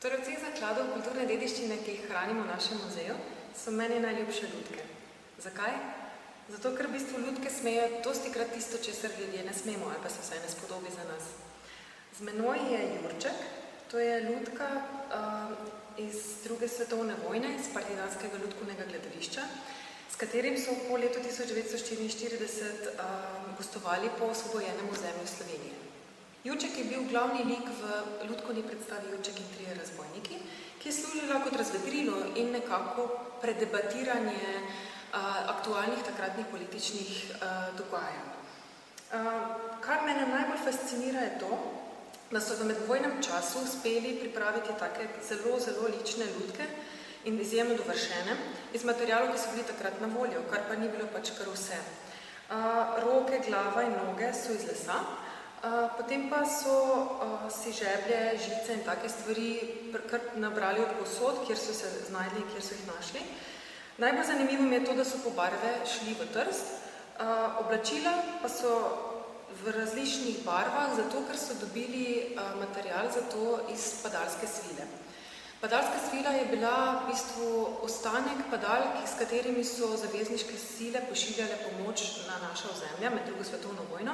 Torej, od vseh zakladov kulturne dediščine, ki jih hranimo v našem muzeju, so meni najljubše lutke. Zakaj? Zato, ker v bistvu lutke smejo dostikrat tisto, česar ljudje ne smemo, ali pa se vsaj ne spodobi za nas. Z menoj je Jurček, to je lutka iz druge svetovne vojne, iz partizanskega lutkovnega gledališča, s katerim so po letu 1944 gostovali po osvobojenem ozemlju Slovenije. Jurček je bil glavni lik v lutkovni predstavi Jurček in trije razbojniki, ki je služila kot razvedrilo in nekako predebatiranje aktualnih takratnih političnih dogajanj. Kar mene najbolj fascinira je to, da so v medvojnem času uspeli pripraviti take zelo, zelo lične lutke in izjemno dovršene iz materialov, ki so bili takrat na voljo, kar pa ni bilo pač kar vse. Roke, glava in noge so iz lesa, potem pa so si žeblje, žice in take stvari kar nabrali od povsod, kjer so se znajdli in kjer so jih našli. Najbolj zanimivo mi je to, da so po barve šli v Trst, oblačila pa so v različnih barvah, zato ker so dobili material za to iz padalske svile. Padalska svila je bila v bistvu ostanek padalk, s katerimi so zavezniške sile pošiljale pomoč na naša ozemlja med drugo svetovno vojno.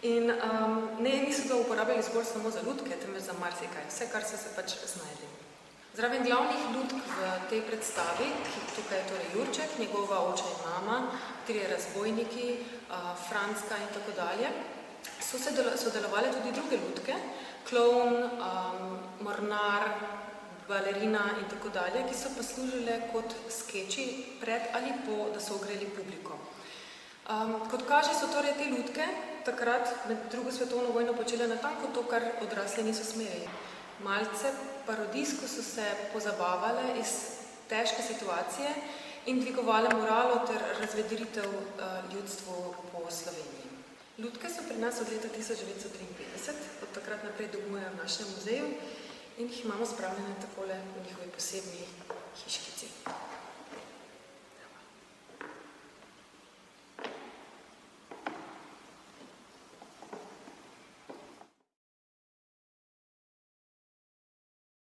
In niso ga uporabljali zgolj samo za lutke, temveč za marsikaj, vse, kar so se pač znajdli. Zraven glavnih lutk v tej predstavi, tukaj je torej Jurček, njegova oča in mama, trije razbojniki, Francka in tako dalje, so sodelovali tudi druge lutke, klovn, mornar, balerina in tako dalje, ki so pa služile kot skeči pred ali po, da so ogreli publiko. Kot kaže, so torej te lutke takrat med drugo svetovno vojno počele natanko to, kar odrasli niso smeli. Malce parodijsko so se pozabavale iz težke situacije in dvigovale moralo ter razvedritev ljudstvu po Sloveniji. Lutke so pri nas od leta 1953, od takrat naprej domujejo v našem muzeju in jih imamo spravljene takole v njihovi posebni hiškici.